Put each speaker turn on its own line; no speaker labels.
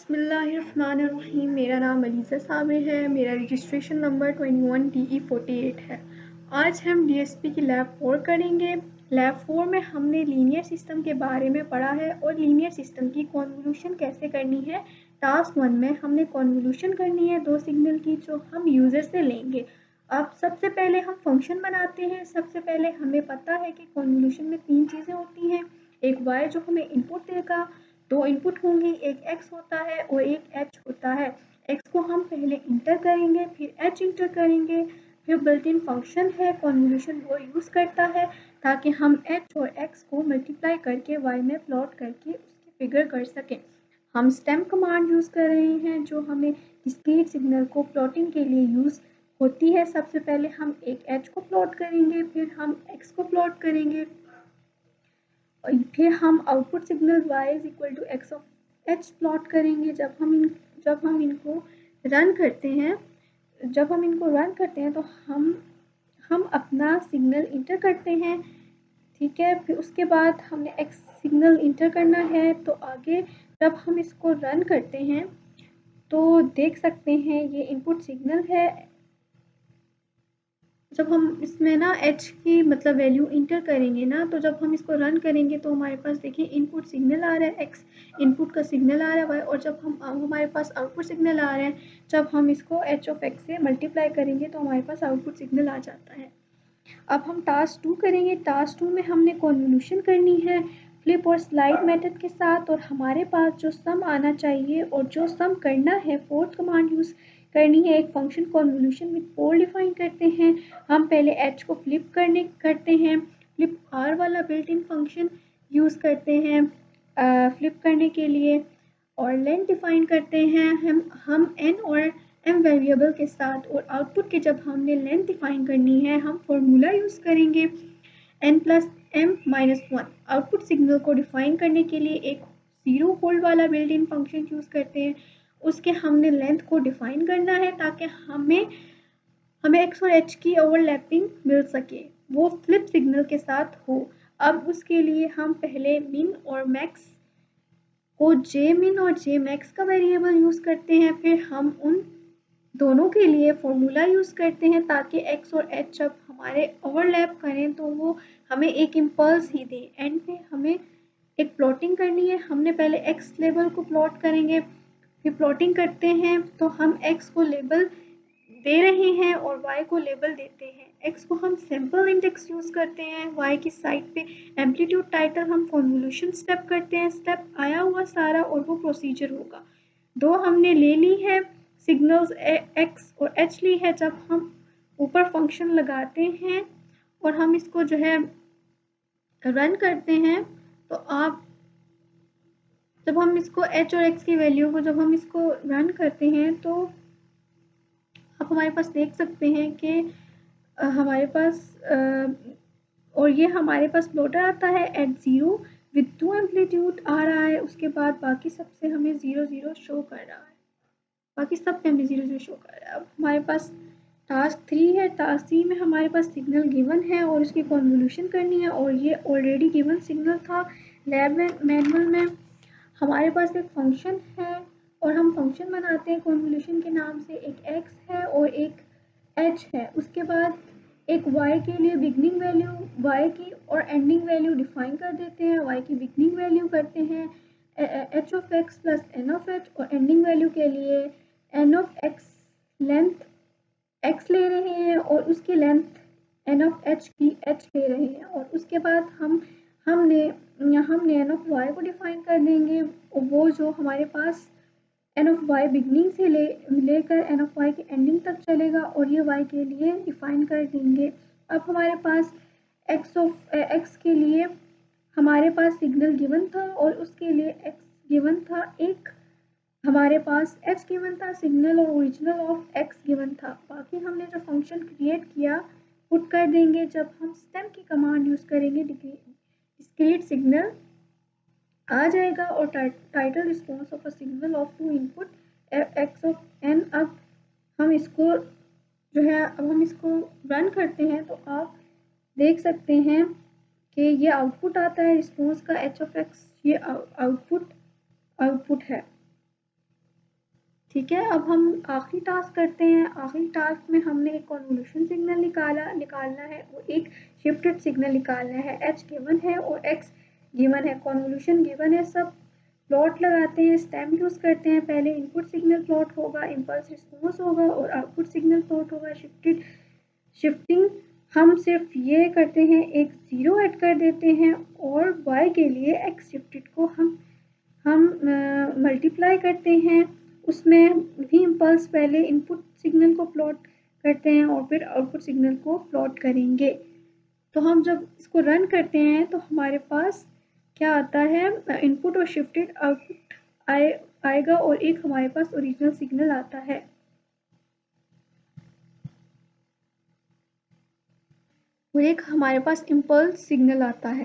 बिस्मिल्लाहिर्रहमानिर्रहीम। मेरा नाम अलीज़ा साबिर है। मेरा रजिस्ट्रेशन नंबर 21DE48 है। आज हम डीएसपी की लैब 4 करेंगे। लैब 4 में हमने लीनियर सिस्टम के बारे में पढ़ा है और लीनियर सिस्टम की कॉन्वोल्यूशन कैसे करनी है। टास्क 1 में हमने कॉन्वोल्यूशन करनी है 2 सिग्नल की, जो हम यूज़र से लेंगे। अब सबसे पहले हम फंक्शन बनाते हैं। सबसे पहले हमें पता है कि कॉन्वोल्यूशन में 3 चीज़ें होती हैं। एक y जो हमें इनपुट देगा, 2 इनपुट होंगी, एक x होता है और एक h होता है। x को हम पहले इंटर करेंगे, फिर h इंटर करेंगे, फिर बिल्ट इन फंक्शन है कॉन्वोल्यूशन वो यूज़ करता है ताकि हम h और x को मल्टीप्लाई करके y में प्लॉट करके उसकी फिगर कर सकें। हम स्टेम कमांड यूज़ कर रहे हैं जो हमें डिस्क्रीट सिग्नल को प्लॉटिंग के लिए यूज़ होती है। सबसे पहले हम एक h को प्लॉट करेंगे, फिर हम x को प्लॉट करेंगे और फिर हम output signal y is equal to X of H plot करेंगे। जब हम इनको रन करते हैं तो हम अपना सिग्नल इंटर करते हैं, ठीक है। फिर उसके बाद हमने x सिग्नल इंटर करना है। तो आगे जब हम इसको रन करते हैं तो देख सकते हैं ये इनपुट सिग्नल है। जब हम इसमें ना h की मतलब वैल्यू इंटर करेंगे ना, तो जब हम इसको रन करेंगे तो हमारे पास देखिए इनपुट सिग्नल आ रहा है, x इनपुट का सिग्नल आ रहा है, और जब हमारे पास आउटपुट सिग्नल आ रहा है, जब हम इसको h ऑफ x से मल्टीप्लाई करेंगे तो हमारे पास आउटपुट सिग्नल आ जाता है। अब हम टास्क 2 करेंगे। टास्क 2 में हमने कॉन्वोल्यूशन करनी है फ्लिप और स्लाइड मेथड के साथ, और हमारे पास जो सम आना चाहिए और जो सम करना है फोर्थ कमांड यूज़ करनी है। एक function convolution with pole define करते हैं। हम पहले h को फ्लिप करते हैं, फ्लिप r वाला बिल्ट इन फंक्शन यूज़ करते हैं फ्लिप करने के लिए, और लेंथ डिफाइन करते हैं हम n और m वेरिएबल के साथ। और आउटपुट के जब हमने लेंथ डिफाइन करनी है हम फॉर्मूला यूज़ करेंगे n plus m minus 1। Output signal को डिफाइन करने के लिए एक 0 होल्ड वाला बिल्ट इन फंक्शन यूज़ करते हैं। उसके हमने लेंथ को डिफाइन करना है ताकि हमें x और h की ओवरलैपिंग मिल सके, वो फ्लिप सिग्नल के साथ हो। अब उसके लिए हम पहले मिन और मैक्स को जे मिन और जे मैक्स का वेरिएबल यूज़ करते हैं, फिर हम उन दोनों के लिए फॉर्मूला यूज़ करते हैं ताकि x और h जब हमारे ओवरलैप करें तो वो हमें एक इम्पल्स ही दें। एंड पे हमें एक प्लॉटिंग करनी है। हमने पहले x लेवल को प्लॉट करेंगे, फिर प्लॉटिंग करते हैं तो हम x को लेबल दे रहे हैं और y को लेबल देते हैं। x को हम सैम्पल इंडेक्स यूज़ करते हैं, y की साइड पे एम्पलीट्यूड टाइटल हम कॉन्वोल्यूशन स्टेप करते हैं। स्टेप आया हुआ सारा और वो प्रोसीजर होगा। दो हमने ले ली है सिग्नल्स x और h ली है। जब हम ऊपर फंक्शन लगाते हैं और हम इसको जो है रन करते हैं तो आप जब हम इसको h और x की वैल्यू को जब हम इसको रन करते हैं तो आप हमारे पास देख सकते हैं कि हमारे पास और ये हमारे प्लॉटर आता है एट 0 विद 2 एम्पलीट्यूड आ रहा है। उसके बाद बाकी सबसे हमें 0 0 शो कर रहा है, बाकी सब पे हमें 0 0 शो कर रहा है। अब हमारे पास टास्क 3 है। टास्क 3 में हमारे पास सिग्नल गिवन है और उसकी कॉन्वोल्यूशन करनी है, और ये ऑलरेडी गिवन सिग्नल था लैब में मैनुअल में। हमारे पास एक फंक्शन है और हम फंक्शन बनाते हैं कॉन्वोल्यूशन के नाम से। एक x है और एक h है। उसके बाद एक y के लिए बिगनिंग वैल्यू y की और एंडिंग वैल्यू डिफाइन कर देते हैं। y की बिगनिंग वैल्यू करते हैं h of x plus n of h, और एंडिंग वैल्यू के लिए n of x length x ले रहे हैं और उसकी लेंथ n ऑफ h की h ले रहे हैं। और उसके बाद हमने n ऑफ y को डिफाइन कर देंगे, वो जो हमारे पास n ऑफ y बिगनिंग से लेकर n ऑफ y की एंडिंग तक चलेगा, और ये y के लिए डिफाइन कर देंगे। अब हमारे पास x के लिए हमारे पास सिग्नल गिवन था और उसके लिए x गिवन था, एक हमारे पास h गिवन था सिग्नल और ओरिजिनल ऑफ x गिवन था। बाकी हमने जो फंक्शन क्रिएट किया पुट कर देंगे। जब हम स्टेम की कमांड यूज़ करेंगे डिस्क्रीट सिग्नल आ जाएगा और title response of a signal of 2 input x of n। अब हम इसको जो है अब हम इसको रन करते हैं तो आप देख सकते हैं कि ये आउटपुट आता है रिस्पॉन्स का h ऑफ x। ये आउटपुट है। ठीक है, अब हम आखिरी टास्क करते हैं। आखिरी टास्क में हमने एक कन्वोल्यूशन सिग्नल निकालना है और एक शिफ्टेड सिग्नल निकालना है। एच गिवन है और एक्स गिवन है, कन्वोल्यूशन गिवन है। सब प्लॉट लगाते हैं, स्टेम यूज़ करते हैं। पहले इनपुट सिग्नल प्लॉट होगा, इम्पल्स रिस्पॉन्स होगा और आउटपुट सिग्नल प्लॉट होगा। शिफ्टिंग हम सिर्फ ये करते हैं, एक ज़ीरो ऐड कर देते हैं और y के लिए x शिफ्टेड को हम मल्टीप्लाई करते हैं। उसमें भी इम्पल्स पहले इनपुट सिग्नल को प्लॉट करते हैं और फिर आउटपुट सिग्नल को प्लॉट करेंगे। तो हम जब इसको रन करते हैं तो हमारे पास क्या आता है, इनपुट और शिफ्टेड आउटपुट आएगा और एक हमारे पास ओरिजिनल सिग्नल आता है और एक हमारे पास इम्पल्स सिग्नल आता है।